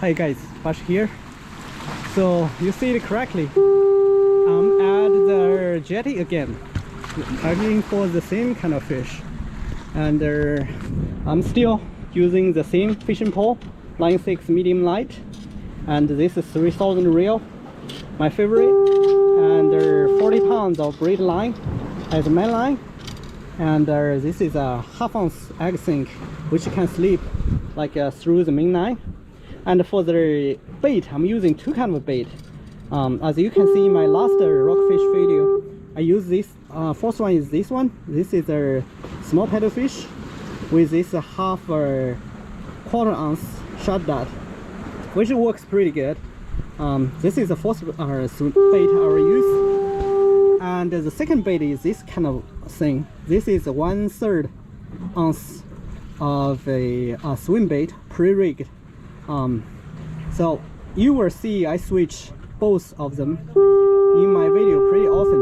Hi guys, Bash here. So you see it correctly. I'm at the jetty again, targeting for the same kind of fish, and I'm still using the same fishing pole, line 6 medium light, and this is 3000 reel, my favorite, and 40 pounds of braid line as a main line, and this is a 1/2 ounce egg sink which can slip like through the main line. And for the bait, I'm using two kinds of bait. As you can see in my last rockfish video, I use this. First one is this one. This is a small paddlefish with this 1/4 ounce shot dot, which works pretty good. This is the first bait I will use. And the second bait is this kind of thing. This is 1/3 ounce of a swim bait, pre-rigged. So you will see I switch both of them in my video pretty often.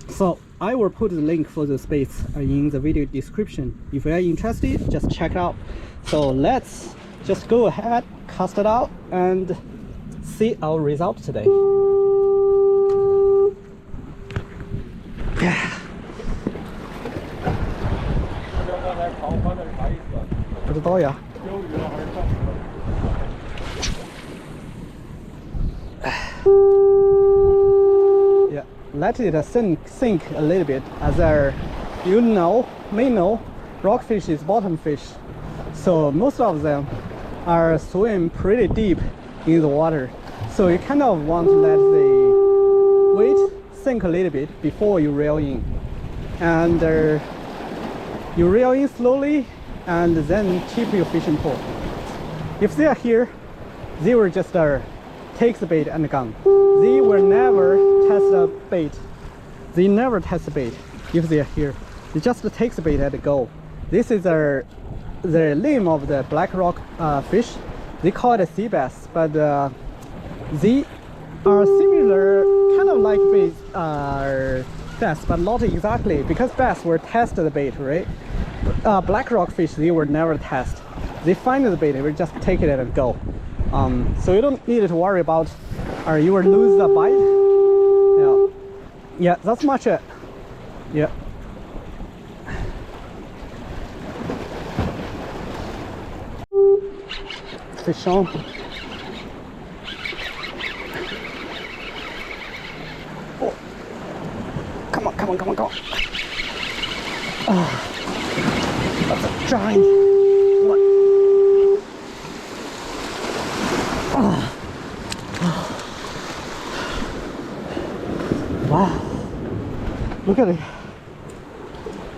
So I will put the link for the baits in the video description. If you are interested, just check it out. So let's just go ahead, cast it out, and see our result today. Yeah. 不知道呀。Yeah, let it sink a little bit, as you may know, rockfish is bottom fish, so most of them are swim pretty deep in the water. So you kind of want to let the weight sink a little bit before you reel in, and you reel in slowly and then keep your fishing pole. If they are here, they will just take the bait and gone. They will never test the bait. They never test the bait if they are here. They just take the bait and go. This is the name of the black rock fish. They call it sea bass, but they are similar, kind of like bass, but not exactly, because bass will test the bait, right? Black rock fish, they will never test. They find the bait, they will just take it and go. So you don't need to worry about you will lose the bite. Yeah, that's much it. Yeah. Fish on. Oh. Come on, come on, come on, come on. Oh. That's a giant one. Oh. Wow, look at it.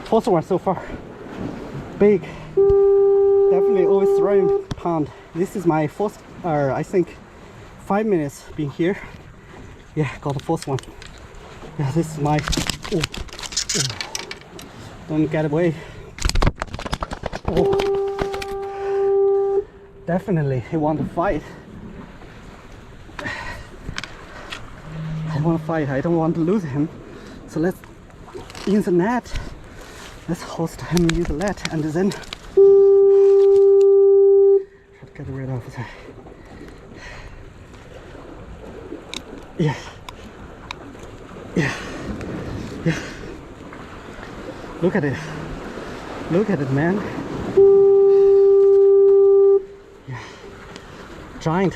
First one so far. Big. Definitely over 3 pounds. This is my first, I think, 5 minutes being here. Yeah, got the first one. Yeah, this is my. Oh. Oh. Don't get away. Oh. Definitely, he want to fight. I want to fight. I don't want to lose him. So let's use the net. Let's host him use the net, and then try to get rid of it. Yeah. Yeah. Yeah. Look at it. Look at it, man. Yeah. Giant.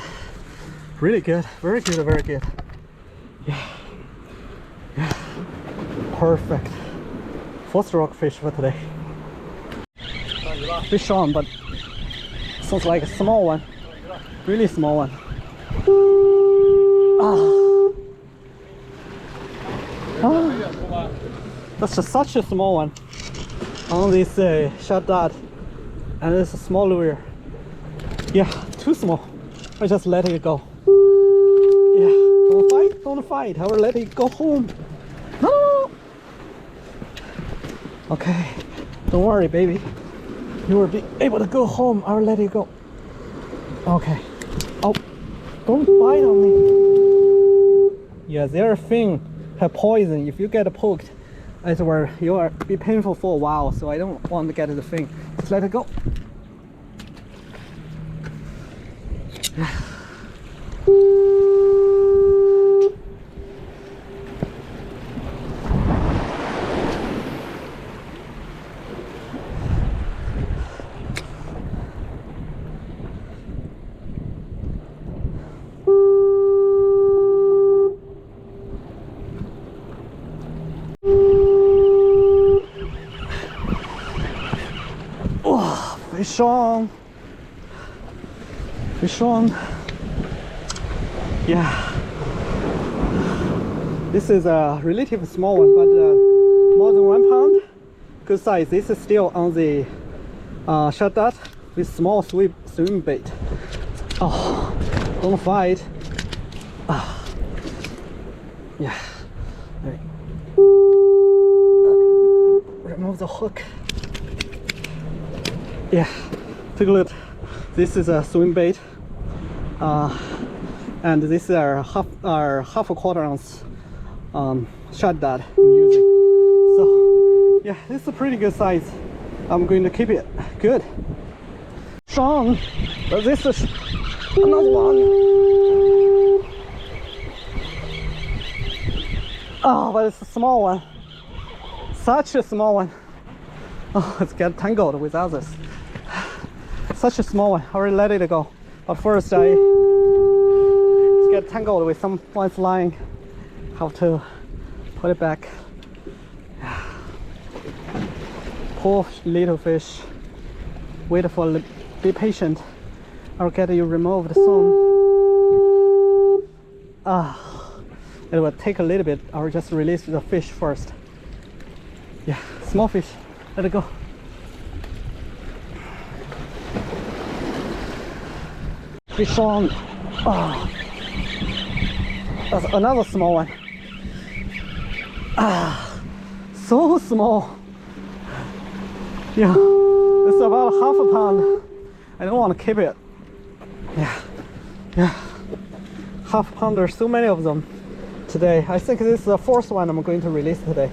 Really good. Very good. Very good. Yeah. Yeah. Perfect. First rockfish for today. Fish on, but sounds like a small one. Really small one. That's just such a small one on this shot dot, and it's a small lure. Yeah, too small. I just let it go. Yeah, don't fight, don't fight. I will let it go home. No. Okay, don't worry, baby. You will be able to go home. I will let it go. Okay. Oh, don't bite on me. Yeah, their fin have poison. If you get poked, it will be painful for a while. So I don't want to get the fin. Just let it go. Fish on. Fish on. Yeah. This is a relatively small one, but more than 1 pound. Good size. This is still on the shot dot with small swim bait. Oh, don't fight. Yeah. Right. Remove the hook. Yeah, take a look. This is a swim bait, and this is our half a quarter ounce shot dot I'm using. So yeah, this is a pretty good size. I'm going to keep it good. Strong, but this is another one. Oh, but it's a small one. Such a small one. Oh, it's get tangled with others. Such a small one. I already let it go. But first I get tangled with some one's line. Have to put it back. Poor little fish. Wait for be patient. I'll get you removed soon. It will take a little bit. I'll just release the fish first. Yeah, small fish. Let it go. Fish on. Oh, that's another small one. So small. Yeah, it's about half a pound. I don't want to keep it. Yeah. Half a pound. There's so many of them today. I think this is the fourth one I'm going to release today.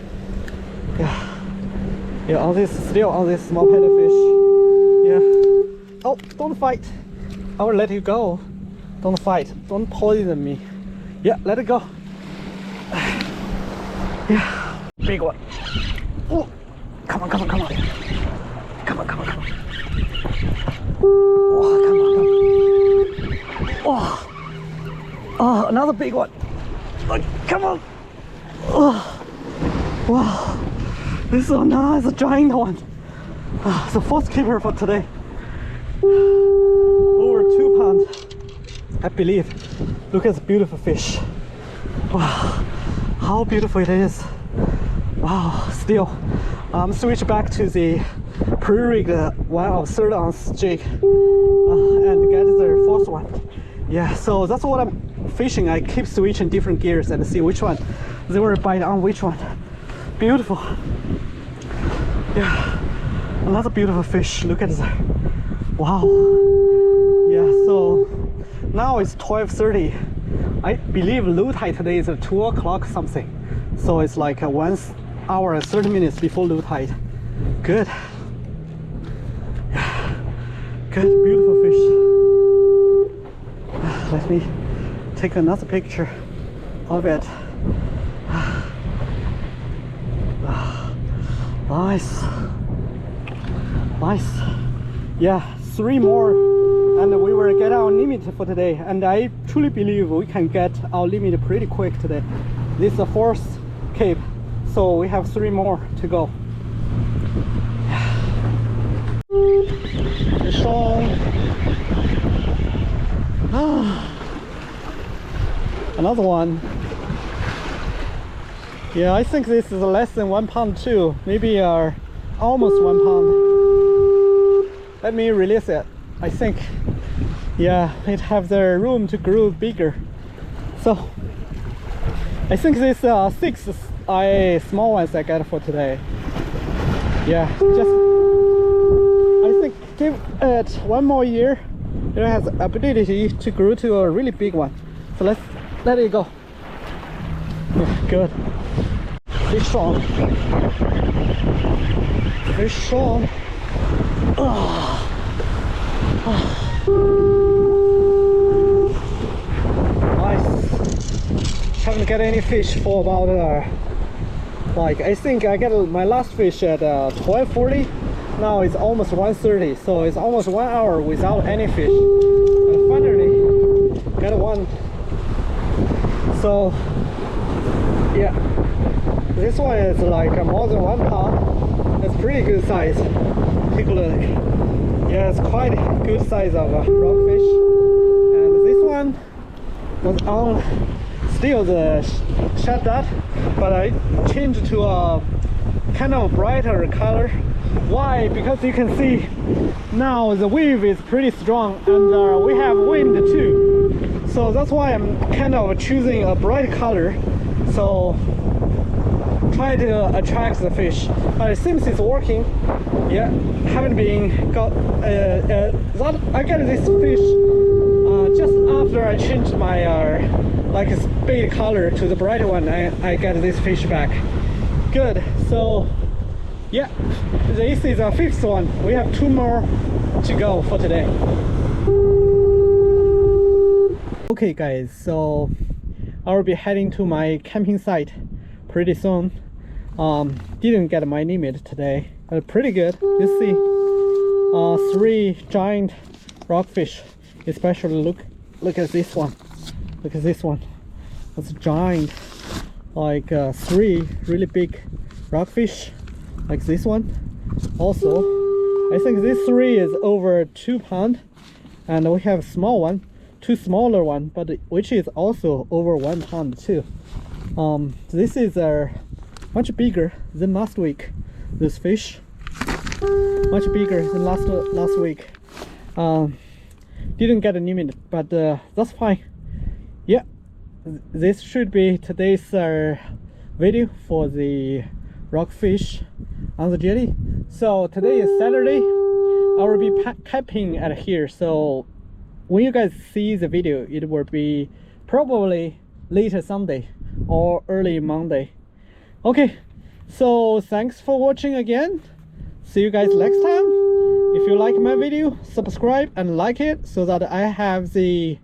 Yeah, on this, still on this small paddlefish. Yeah. Oh, don't fight. I will let you go. Don't fight. Don't poison me. Yeah, let it go. Yeah, big one. Oh, come on. Come on. Oh, come on. Oh, another big one. Oh, come on. Oh, wow. This is so nice, a giant one. It's the first keeper for today. Over 2 pounds, I believe. Look at this beautiful fish. Wow, how beautiful it is. Wow, still. Switch back to the pre-rigged one of 3rd ounce jig and get the 4th one. Yeah, so that's what I'm fishing. I keep switching different gears and see which one they will bite on which one. Beautiful. Yeah, another beautiful fish. Look at that. Wow. Yeah, so now it's 12:30. I believe low tide today is at 2 o'clock something. So it's like 1 hour and 30 minutes before low tide. Good. Yeah. Good, beautiful fish. Let me take another picture of it. Nice. Yeah, 3 more and we will get our limit for today, and I truly believe we can get our limit pretty quick today. This is the 4th cape, so we have 3 more to go. Fish on. Another one. Yeah, I think this is less than 1 pound too. Maybe almost 1 pound. Let me release it. I think, yeah, it have the room to grow bigger. So I think this 6 small ones I got for today. Yeah, just I think give it 1 more year. It has ability to grow to a really big one. So let's let it go. Yeah, good. Fish on. Fish on. get any fish for about like I think I get my last fish at 12:40. Now it's almost 1:30, so it's almost 1 hour without any fish. And finally got one. So yeah, this one is like more than 1 pound. It's pretty good size. Take a look. Yeah, it's quite good size of rockfish. And this one was on still the shad dot, but I changed to a kind of brighter color. Why? Because you can see now the wave is pretty strong, and we have wind too. So that's why I'm kind of choosing a bright color. So try to attract the fish. But it seems it's working. Yeah, haven't been got. I got this fish just after I changed my like spade color to the bright one. I got this fish back. Good. So yeah, this is our 5th one. We have 2 more to go for today. Okay guys, so I'll be heading to my camping site pretty soon. Didn't get my limit today, but pretty good. You see 3 giant rockfish. Especially look at this one. Look at this one. It's giant. Like 3 really big rockfish, like this one. Also, I think this 3 is over 2 pounds, and we have small one, 2 smaller one, but which is also over 1 pound too. This is much bigger than last week. This fish much bigger than last week. Didn't get a limit, but that's fine. Yeah, this should be today's video for the rockfish on the jetty. So today is Saturday. I will be camping at here, so when you guys see the video, it will be probably later Sunday or early Monday. Okay, so thanks for watching again. See you guys next time. If you like my video, subscribe and like it so that I have the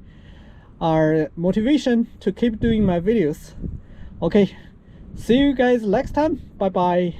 motivation to keep doing my videos. Okay, see you guys next time. Bye bye.